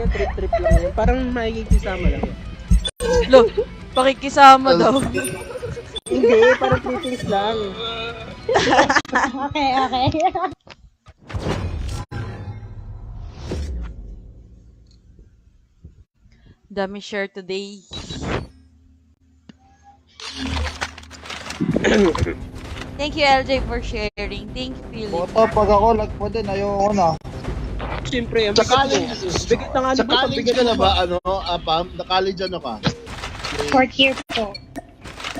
yan, trip-trip lang yan. Parang makikisama lang yan. Lo, pakikisama daw. Hindi, parang trippings lang. Okay, okay. Dami share today. Thank you, LJ, for sharing. Thank you, Philip. Boto, pag ako lagpo din, ayoko na. Siyempre, ang Sa bigat mo. college, Bigat na nga sa ano ba? college ka na ba, ano, Pam? Na-college ano ka? Fourth year po.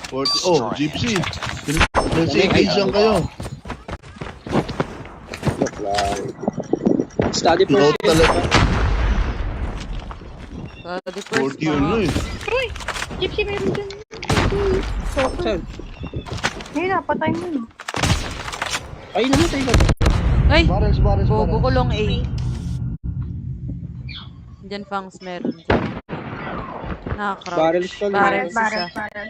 40, oh, Gypsy. Nasa Asian kayo. Study for Ikaw talaga. The first 40 yun no eh. Uy! Gypsy, meron dyan. Saan? Ayun na, patay mo na. Ay, namatay ka. Ay! Barrels, barrels, Bobo ko barrels. long A. Diyan fangs meron. Nakakrouch. Barrels ka lang. Barrels Barrel, isa. barrel.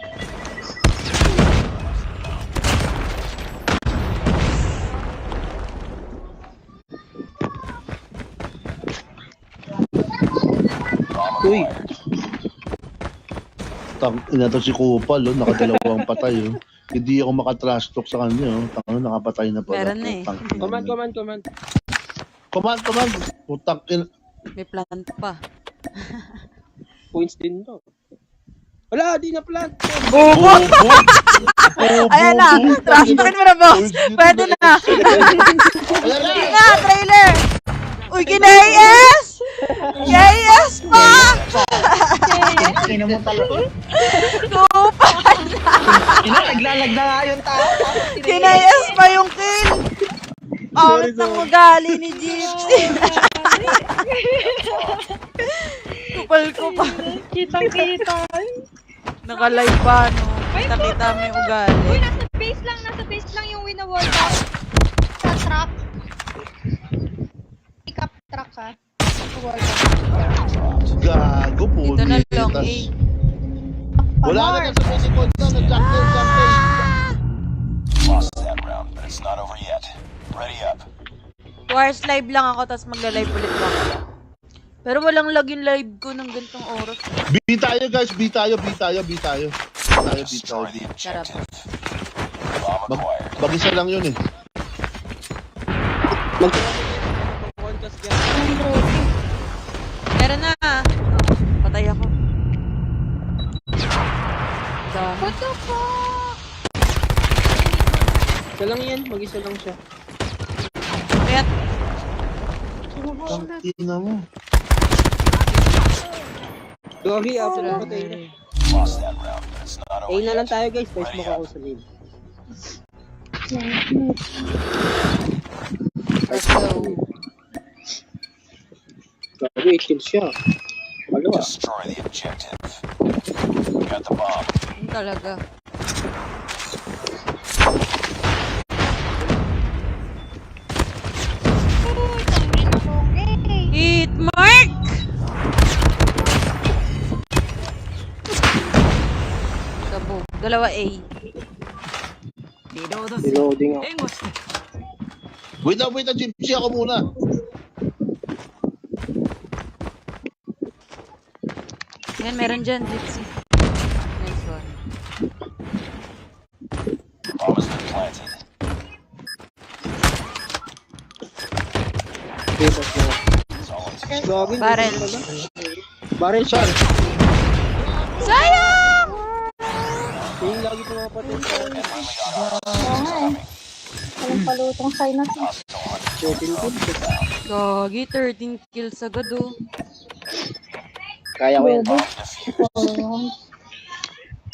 Uy, Ina to si Kupal, oh, nakadalawang patay. Oh. Hindi ako makatrash talk sa kanya. Oh. Tangino, nakapatay na pala. Meron na eh. command. Command. Putang ina. May plant pa. Points din to. Wala, di na plant. Bobo! Ayan na! Transfer mo na, boss! Pwede na! Sige nga, trailer! Uy, kina-AS! Kina-AS pa! Sino mo talaga? Kupal! Naglalag na nga yung tao. Kina-AS pa yung kill! Pangit ng ugali ni Gypsy! Kupal ko pa. Kitang-kita. Naka-live pa, no? Kita-kita mo yung ugali. Uy, nasa base lang yung win-a-wall ka. Sa truck. Pick up truck ka. Wall ka. Gago po. Dito na long A. Wala na nasa physical na. Nag-jump. Lost that round, but it's not over yet. Ready up. Wars live lang ako, tapos magla-live ulit lang. Pero walang lag yung live ko ng gantong oras. B tayo guys. B tayo. Destroy the Sarap. objective. Bomb acquired. Mag-isa lang yun eh. Contest yan. Meron na. Patay ako. Dami. What the fuck? Isa lang yan, mag-isa lang siya. Kaya, Tingnan mo. Gogi, after na patay na. Lost that round, but it's not over Na lang yet. tayo guys, best mo ako sa lead. let's go. Gogi, 8 kills siya. Dalawa. Destroy the objective. Got the bomb. Yun talaga. Hit mark! Sabog. Dalawa A. Reloading ako. Wait na, Gypsy ako muna. Yan, meron dyan, Gypsy. Nice one. Bomb has been planted. Tapos na. It's all in Gogi, Barrel. Barrel siya. Sayang! Yung lagi pa mga patay sa Oo nga eh. Walang palutong sa'yo na to. 14 kills. Gogi, 13 kills agad oh. Kaya ko yan. Bobo.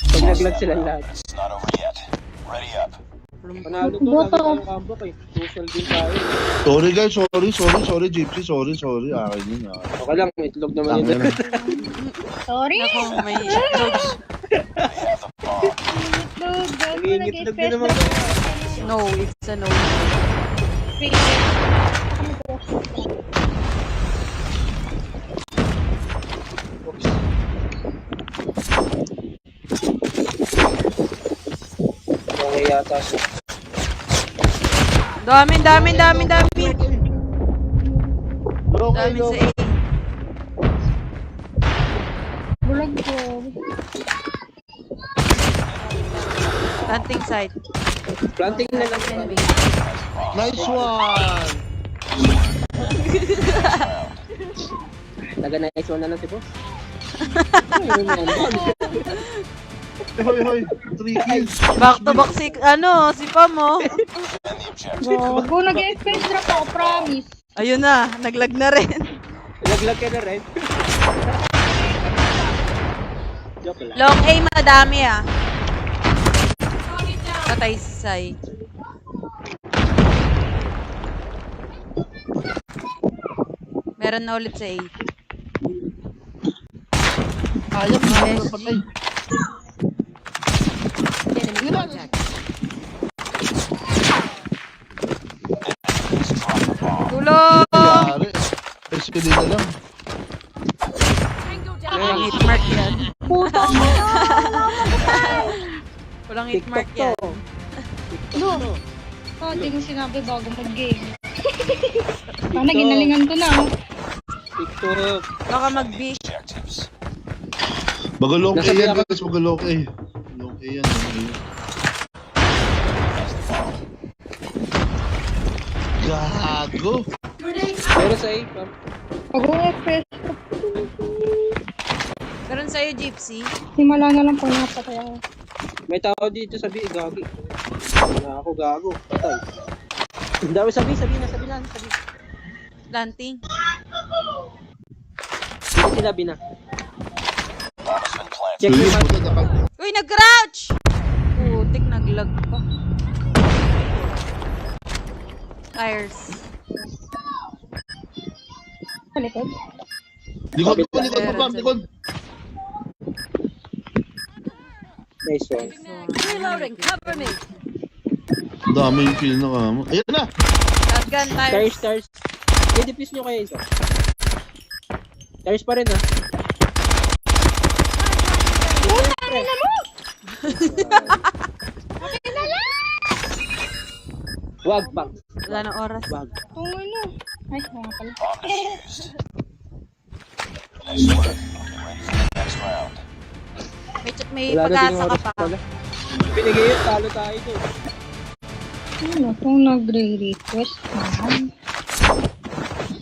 Pag naglag sila lahat. It's not over yet. Ready up. Panalo to, lagi tayong combo kay. Social din tayo. Sorry guys, sorry Gypsy, sorry. Akin yun. Okay lang, itlog naman Tangina. yun. Sorry. Ako, may itlog. They have the bomb. Itlog. Gago, Naging itlog din naman kayo. No, it's a no. Okay yata siya. Dami. Bro, Dami hello. sa A. Planting site. Planting na lang. Nice one! Naga-nice one na lang si boss. Hoy, 3 kills. Back to back si, si Pam, oh. And the objective. Gago, nag-expense drop ako, promise. Ayun na, naglag na rin. Laglag ka na rin. Joke lang. Long A, madami ah. Patay si Sai. Meron na ulit sa A. Ayok na, patay. Tulong! Yari. SPD na lang. Walang hit mark yan. Puta mo na! Walang hit mark TikTok yan. to. TikTok to. Oh, di mo sinabi bago mag-game. Sana ginalingan ko na. TikTok. Baka mag-B. Objectives. Magalok A Nasa yan, pinaka- guys. Magalok A. Magalok A yan. Gago. Pero sa A, Pam. Pag-o-express, Meron sa'yo, Gypsy. simala na lang po napatay ako. May tao dito sa B, gagi. Na ako gago. Patay. Ang dami sabi na. Planting. Hindi sinabi na. Bomb has been planted. Check your mark. Uy, nag-crouch! Putik, naglag pa. Tires. Sa likod. Likod, likod, likod. Nice one. Reloading, cover me. Dami yung kill na kamo. Ayan na! Shotgun, tires. Stars. I-defuse nyo kaya ito. Stars pa rin ah. Wag, bang. Wala na oras. Wag. Kung ano. Ay, mga pala. Bomb defused. Nice work. Get ready for the next round. May Wala na din pag-asa yung ka oras pa. pala. Binigay yun, talo tayo doon. Ano kung nagre-request naman?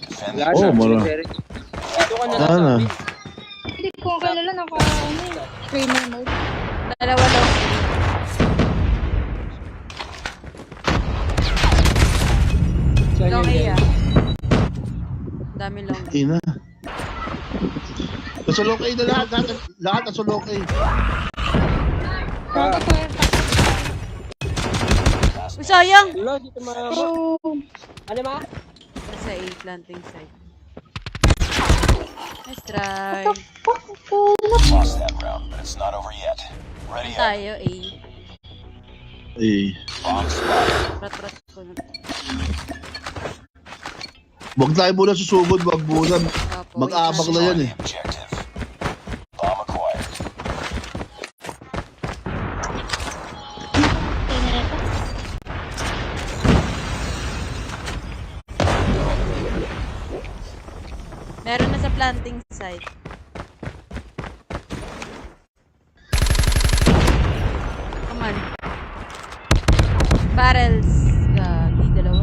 Defend Wala the Oh, na. mara. Dito ka na Wala lang na. sa amin. Hindi ko kilala streamer mode. Dalawa lang. Saan Long A yun yan? ah. Dami long. Ina. Nasa lock A na lahat. Lahat nasa lock A. Ah, Uy, sayang! wala, dito maabot. Oh, Ano ma? Sa A, planting site. Nice try. Lost that round, but it's not over yet. Ready up. Tayo, A. Eh. Bomb spotted. Rat-rat ko na. Huwag tayo muna susugod. Huwag muna. Apo, Mag-abak na yan eh. Objective. Bomb acquired. Meron na sa planting site. Come on. Barrels. Gagi, dalawa.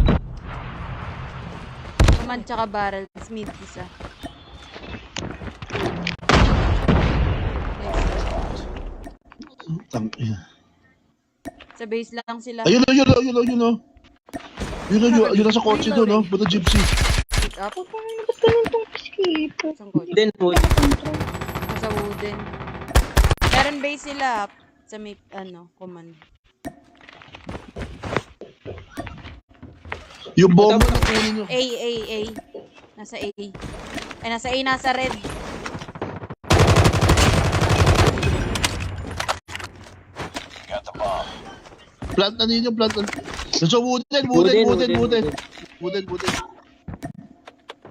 Come on, tsaka barrels. Mid, isa. Nice. Tang ina. Sa base lang sila. Ayun na, yun na, yun na, yun na. Yun na, yun na sa kotse doon, no? Buta gypsy. Pick up. ba't ganun tong skip? Isang kotse. Then wood. Sa wooden. Meron base sila sa may, command. Yung bomba na kunin nyo. A. Nasa A. Ay, nasa A, nasa red. You got the bomb. Plant na ninyo, plant na. Nasa wooden.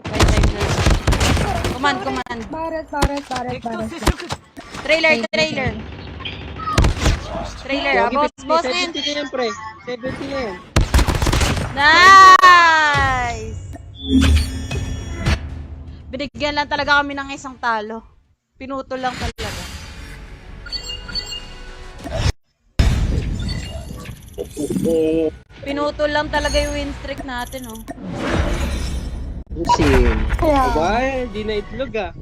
By time na. Command. Baret. Trailer. Boss end. 70 na yan, pre. 70 na yan. Nice! Binigyan lang talaga kami ng isang talo. Pinutol lang talaga. Eh, Pinutol lang talaga yung win streak natin, oh. Sim. Kaya, Aba, di na itlog ah.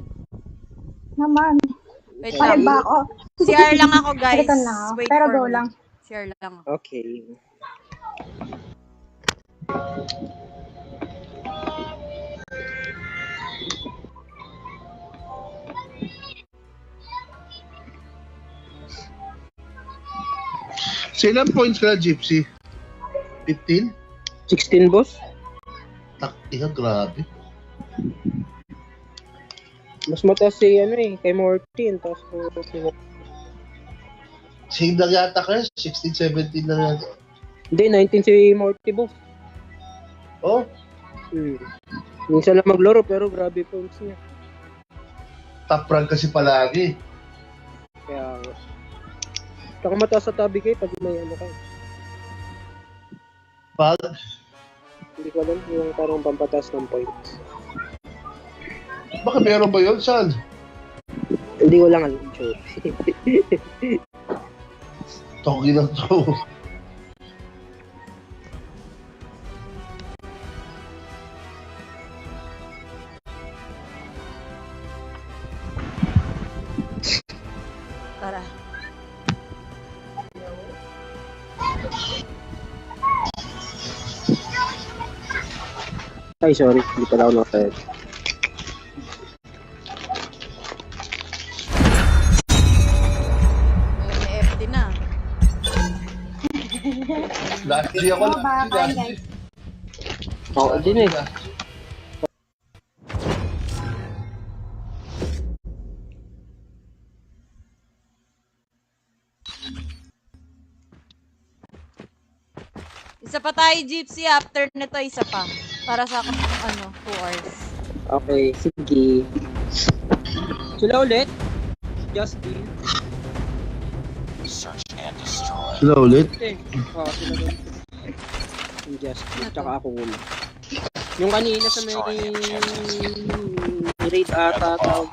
naman. Wait Bakit lang. ba ako? CR lang ako, guys. Palitan lang ako. Wait Pero for go me. lang. CR lang ako. Okay. So, ilang points ka na, Gypsy? 15? 16 boss? Taktika, grabe. Mas mataas si ano eh, kay Morty. Tapos Same lang yata ka, 16, 17 lang yata. hindi, 19 si Morty boss. Oh, Minsan lang maglaro pero grabe points niya. top rank kasi palagi. Kaya saka mataas sa tabi kayo pag may ano kayo. Pag, Hindi ko alam yung parang pampatas ng points. baka meron ba yun? Saan? Hindi ko lang alam. Sure. Togi na to. Tara. Ay, sorry. Hindi pala ako nakatayo. May FD na. Last G ako, Ano ba, last G, last G. guys? Oo, din eh. Isa pa tayo, Gypsy. After nito, isa pa. Para sa 2 hours. Okay, sige. Sila ulit. Justin. Search and destroy. Sila ulit? Eh, sila ulit. Yung Justin. Tsaka ako ulit. Yung kanina sa may raid ata tawag.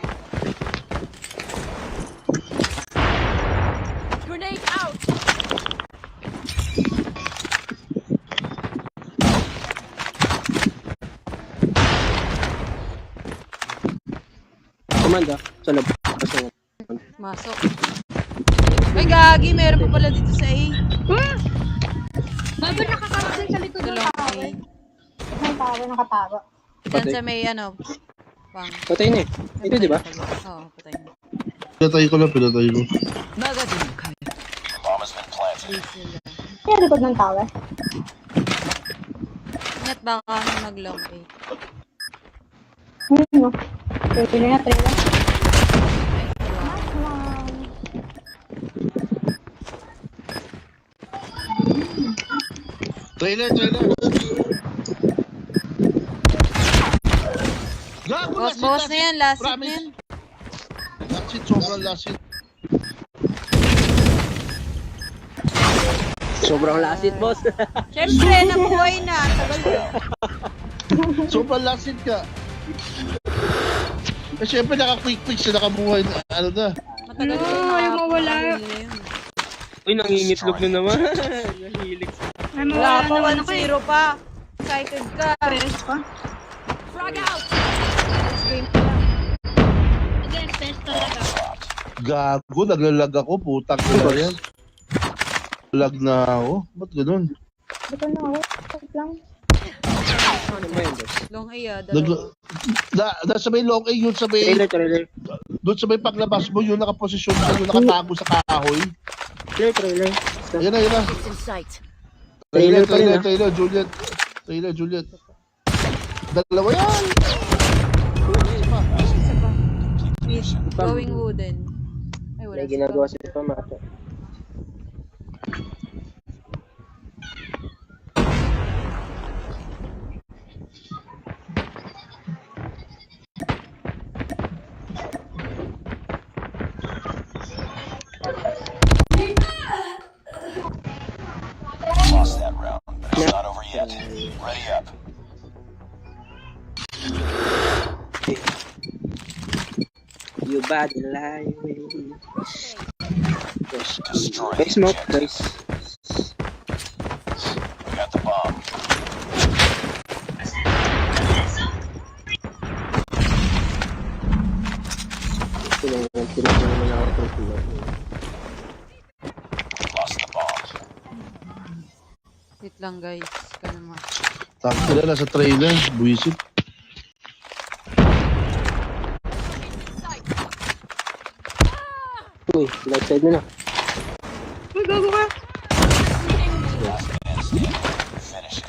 Grenade out! Komanda. Sa labas. Masok. Ay, gagi. Meron pa pala dito sa A. Bago nakakarating sa likod ng Tulong tower. A. May tower nakatago. Diyan sa may Bang. Patay na eh. Ito di ba? Oo, patay na. Pinatay ko lang, pinatay ko. Bomb has been planted. Sila. Kaya likod ng tower. Ingat baka kami mag-long A. No. Pwede na nga, trailer. Trailer, trailer! Gago, Boss, last hit, boss na yan. Last hit na Promise. yan. Last hit, sobrang last hit. Sobrang lasit, boss. Siyempre, nabuhay na. Tagal din. Sobrang last hit ka. Eh, syempre, naka-quick fix na nakabuhay na, ano na. Matagal din. ayaw mawala. Uy, nangingitlog na naman. Nahilig. Ay, Wala mawala pa, naman ako eh. 1-0 pa. Excited ka. Press pa. Frag out! Next game pa lang. Again, press talaga. Gago, naglalag ako, putang ina yan. Lag na ako. Ba't ganun? Dito na ako. Wait lang. Ano ba yun, boss? Long A, dalawa. Nasa may long A yun sa may, Trailer. doon sa may paglabas mo, yun nakaposisyon ka, yun nakatago sa kahoy. Trailer. Ayan na, ayan na. Trailer pa rin, ah. Trailer, Juliet. Trailer, Juliet. Dalawa yan! Isa pa. Miss, going wooden. Ay, wala May si ginagawa Pam. sa pamato. Lost that round, but it's not over yet. Ready up. You bad in life. Destroy Guys, smoke, the objective. guys. Tinapin naman ako itong sila. Lost the bomb. Wait lang guys. Ka naman. Takot sila, nasa trailer. Buisit. Uy, left side na na. Uy, gago ka. Finish it.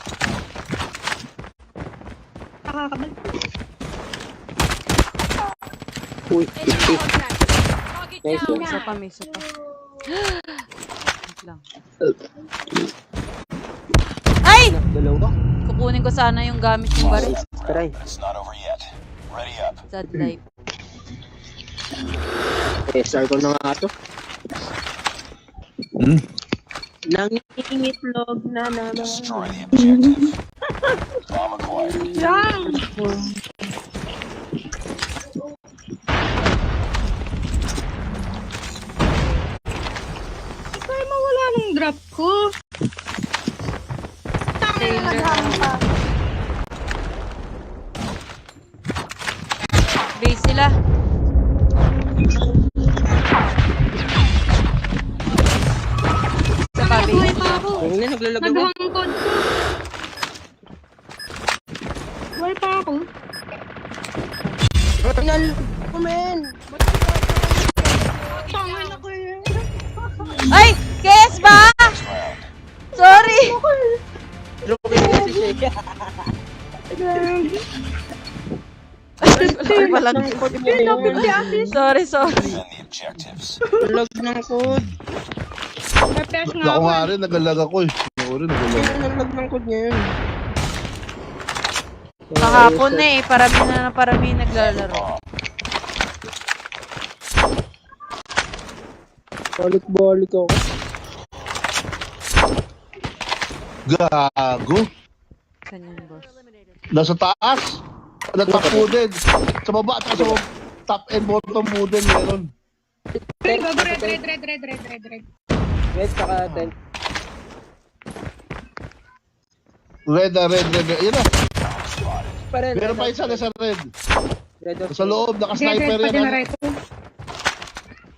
Nakakabalik. Uy, 50. Nice one. Isa pa, may isa pa. Wait lang. Ay! Dalawa. Kukunin ko sana yung gamit yung baril. Try. It's not over yet. Ready up. Sad life. SR ko na nga ito. Hmm? Nangingitlog na naman. Destroy the objective. Bomb acquired. Yan. Kaya mawala nung drop ko. Tayo na naghahang pa. Base sila. Isa pa, Buhay base. pa ako. Ayun na, naglalagay mo. Naghang code ko. Buhay pa ako. Final ko, men. Tangin ako yun. Ay! Kes ba? Sorry! Drop in kasi siya. Sorry pa lang. Sorry, sorry. Defend the objectives. Lag ng code. May flash nga Ako ako. nga rin, nagalag ako eh. Ako rin, nagalag. Ano ang lag ng code niya yun? Kahapon na eh. Parami naglalaro. Balik-balik ako. Gago. Saan yun, boss? Nasa taas. Na top wooden. Sa baba at sa top and bottom wooden meron. Red, gago, red. Red, saka tent. Red. Yun na. Pa rin. Meron pa isa na sa red. Red of Sa loob, Red naka-sniper pa yan. din na ah. right.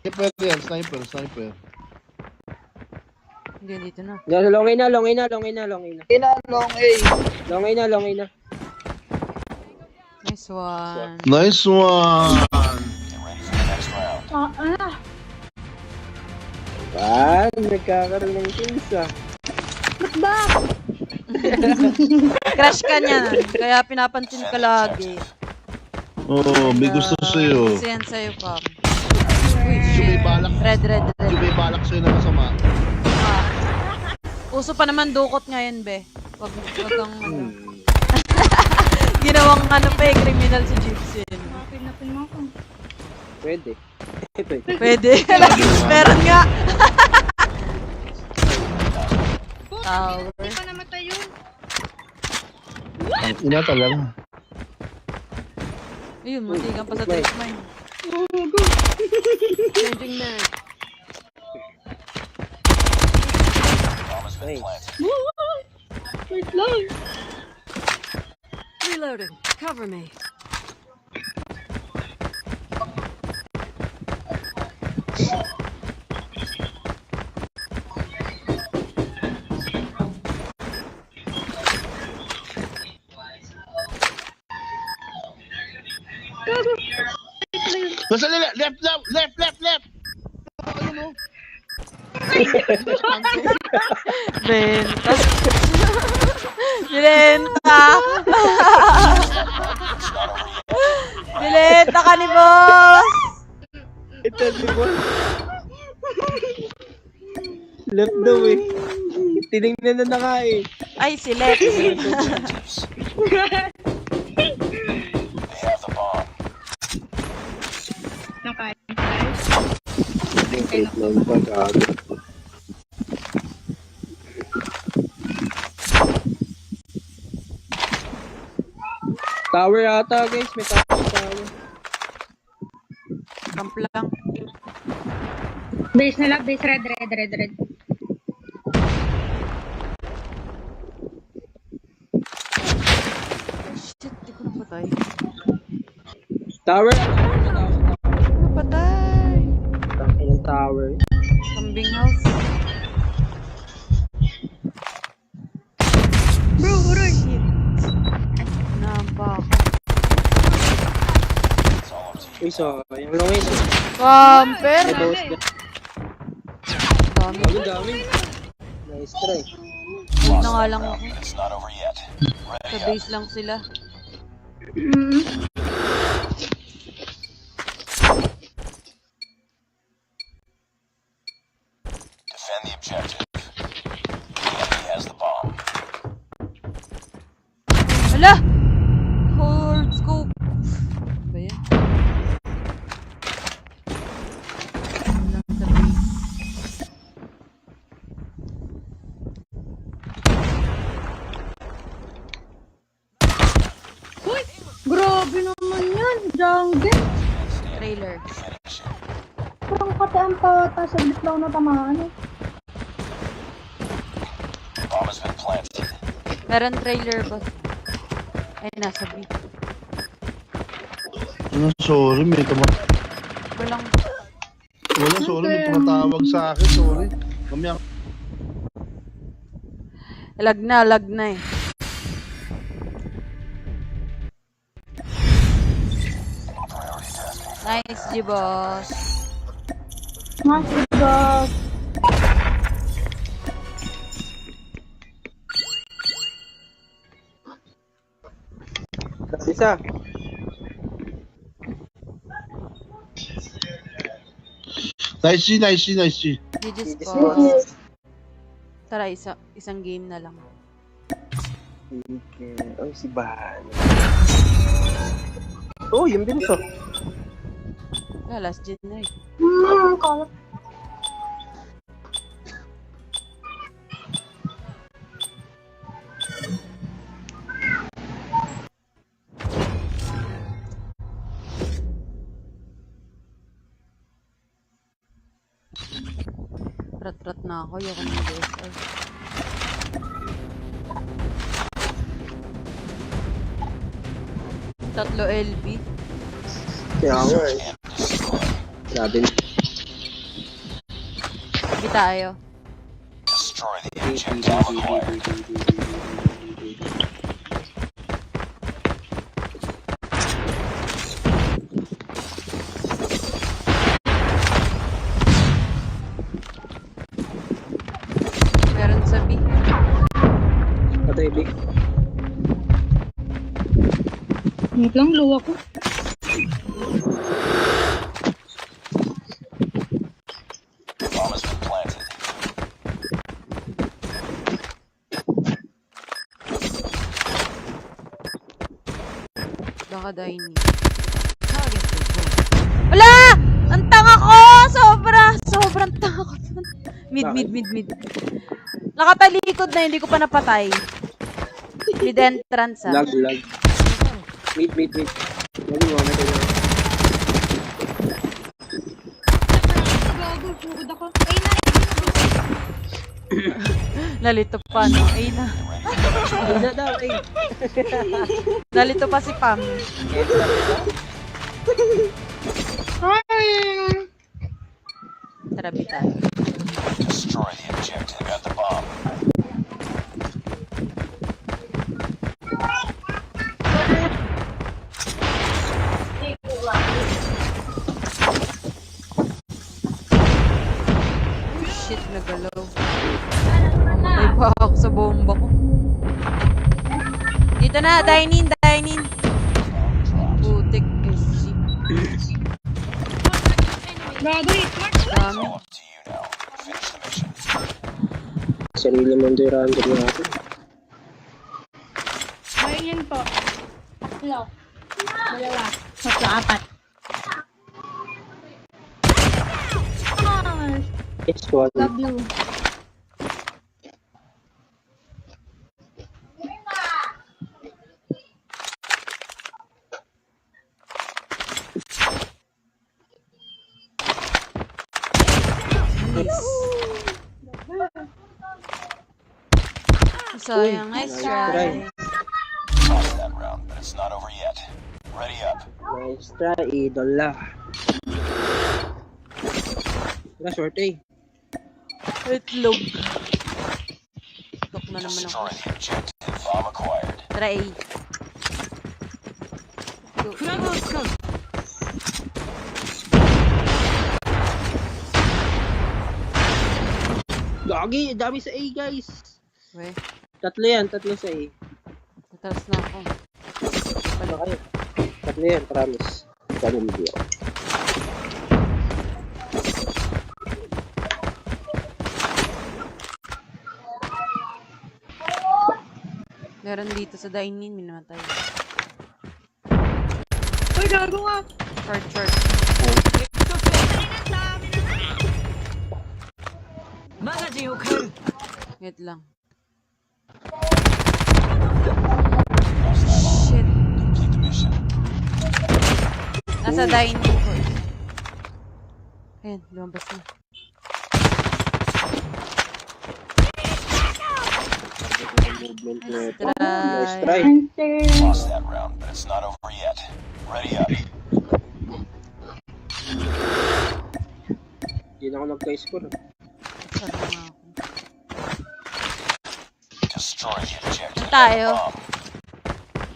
Sniper yan, sniper. Hindi, dito na. Long A na. Long A. Long A na. Nice one. Nice one. Get ready for the next round. Nagkakaroon ng kills ah. Crush ka niya. Kaya pinapansin ka lagi. Oo, may gusto sa'yo. Kasi yan sa'yo, Pam. Yung may balak. Red. Yung may balak sa'yo na masama. Ah. Uso pa naman dukot ngayon, be. Wag kang ano. Ginawang ano pa eh, criminal si Gypsy. Napin mo ako. Pwede. Pwede. Meron nga. Tower. Hindi pa namatay yun. Ina talaga. Ayun, matigang pa sa trip mine. Changing na. Bomb has been planted. Wait lang. Reloading. Cover me. Nasa left. Ayun o. Benta. Bilenta. Bilenta ka ni boss. Ito si boss. Left daw eh. Tinignan na nga eh. Ay, si Lex. Objectives. They have the bomb. Nakain. Wait lang pag-aga. Tower ata guys, may tower tayo. Camp lang. Base nila, base red. Shit, di ko napatay. Tower. Napatay. tower. Kambing house. Bro, uray. Shit. Namba ako. Uy, sayang lang yun. Camper! May boss ka. Dami. Dami. Nice try. Huwag na nga lang ako. It's not over yet. Sa base lang sila. Defend the objective. The enemy has the bomb. Hala! Hard scope. Ba yan? Lang sa base. Uy! Grabe naman yan. Jungle. Trailer. Parang kataan pa. Tapos saglit lang natamaan eh. Bomb has been planted. Meron trailer ba? Ay, nasa B. Ano, sorry, may Walang... Wala, sorry, may tumatawag sa akin, sorry. Mamaya, Lag na eh. Nice, G-Boss. Mas God. Isa. nice G. GG's boss. Tara, isang game na lang. Okay. Ay, si Bahan. Oh, yung bilis oh. Wala, last gen na eh. Kalat. Rat na ako, yung ng DSR. Tatlo LB. Kaya ako eh. Sabi na. Hindi tayo. Destroy the objective acquired. Meron sa B. Patay, Big. Wait lang, luwa ko. Bomb has been planted. Baka dining. Wala! Ang tanga ko! Sobrang tanga ko. Mid. Nakatalikod na, hindi ko pa napatay. Mid entrance ah. Lag. Mid. Lagi mo, may kanya. Gago, sugod ako. Nalito pa, no? Ay na. Hindi daw, eh. Nalito pa si Pam. Tara, bitan. Destroy the objective. Got the bomb. Shit, nagalaw. Mamatay pa ako sa bomba ko. Dito na, dine in. Putik, SG. Gago, hit mark. Dami. Up to you now. Finish the mission. Sarili mo doon random natin. Ayun po. Tatlo. Dalawa. Tatlo, apat. It's one. W. Sayang, nice try. Lost that round, but it's not over yet. Ready up. Nice try, idola. Na short eh. Itlog. Tok na naman ako. Destroy the objective. Bomb acquired. Tara A. Gagi, dami sa A guys. We, Tatlo sa A. natalas na ako. Ano kayo? Tatlo yan, promise. Sabi mo diyo. Meron dito sa dining, minamatay. Uy, gago nga. Short. Wait lang. Shit. Complete the mission. Nasa dining ko. Ayan, lumabas na. Movement na ito. Try. Nice try. Hunter. Lost that round, but it's not over yet. Ready up. Hindi na ako nagka-score. Saan na nga ako? Destroy the objective. Tayo. Bomb.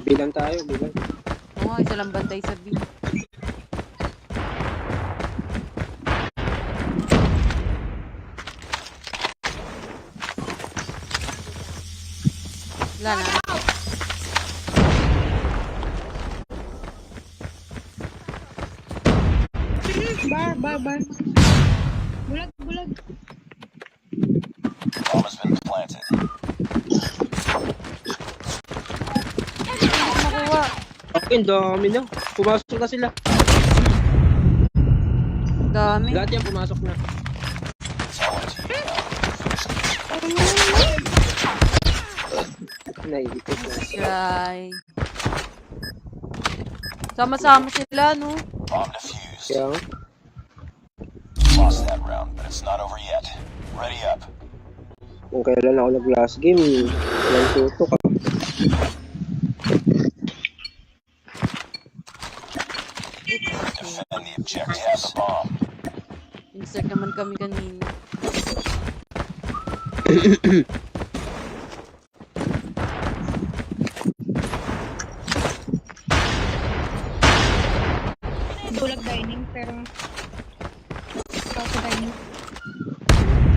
Bilang tayo, bilang. Oo, isa lang bantay sa B. Wala na. Bar. Bulag. Bomb has been planted. Makuha. Okay, dami na. Pumasok na sila. Dami. Lahat yan pumasok na. Naibigay na. Try. Sama-sama sila, no? Bomb defused. Kaya, Lost that round, but it's not over yet. Ready up. kung kailan ako nag-last game, walang tutok. Defend the objective. Has the bomb. Insert naman kami kanina. Bulag dining, pero... Ikaw sa dining.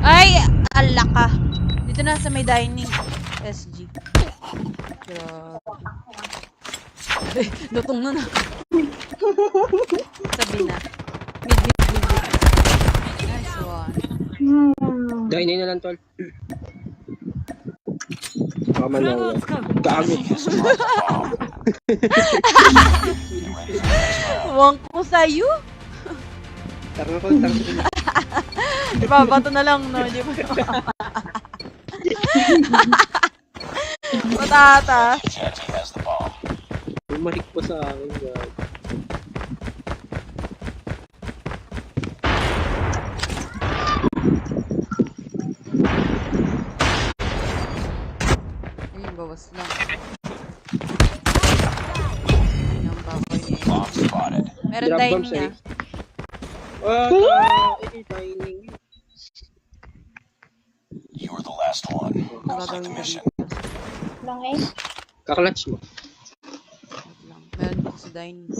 Ay! Ala ka. Dito na sa may dining. SG. Grabe. Lutong na na. Sabi na. Mid. Nice one. Dahil na lang, tol. Tama na ako. Gago. Huwag ko sa'yo. Tanga ko. Ipabato na lang, no? Di ba? Patata. Objective has the bomb. Bumalik po sa akin, gago. Ayun, bawas lang. Ayun ang baboy niya. Bomb spotted. Meron Drop dining bombs, niya. Dining. You were the last one. Complete the mission. Lang eh. Kaklatch mo. Wait lang. Meron dito sa dining.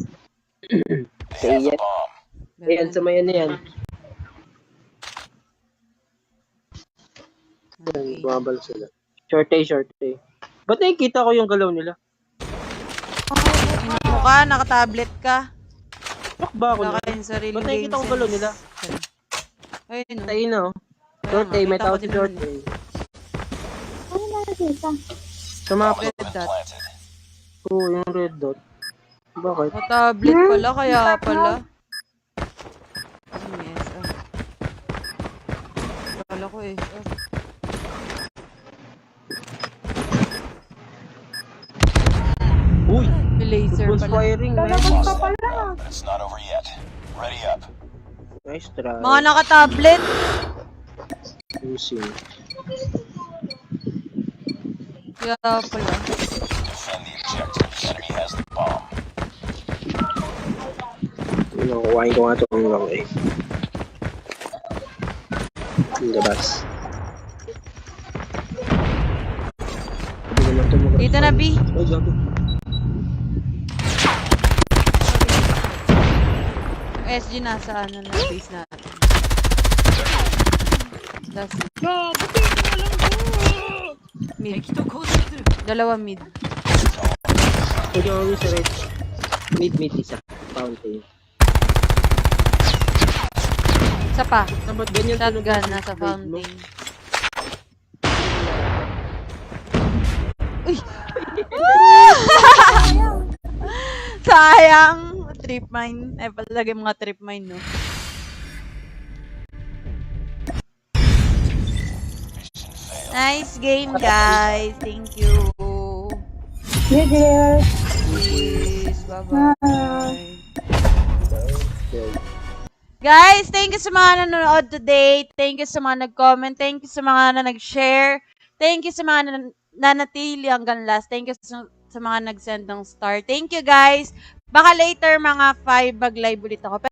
They have the bomb. Ayan, sa mayan na yan. Okay. Bumabal sila. Short A. Ba't nakikita ko yung galaw nila? Mukha, naka-tablet ka. Lock ba ako Wala na? kayong sariling Ba't nakikita ko game galaw sense. nila? Ayun, no? Tayo na, oh. Short A, may tao si short A. Ano nakikita? Sa mga Bomb has been dot. planted. Oo, yung red dot. Bakit? Tablet pala, kaya pala. Yes, Kala ko eh. Uy! May laser Football's pala. firing, man. Lost that round, but it's not over yet. Ready up. Nice try. Mga naka-tablet. Using. Kaya pala. Defend the objective. The enemy has the bomb. Kuhain ko nga itong lang eh. Yung labas. Hindi naman ito mag- Dito na, B. Ay, gago. Yung SG nasa ano na base natin. Last Gago, tingin mo lang po. mid. Dalawa mid. Ay, gago sa red. Mid, isa. Fountain. Isa pa. Dapat ganyan Shotgun nasa fountain. Uy! Sayang! Trip mine. Eh, palagi mga trip mine, no? Nice game, guys. Thank you. Please. Bye-bye. Guys, thank you sa mga nanonood today. Thank you sa mga nag-comment. Thank you sa mga na nag-share. Thank you sa mga nanatili hanggang last. Thank you sa mga nag-send ng star. Thank you, guys. Baka later, mga 5, mag-live ulit ako.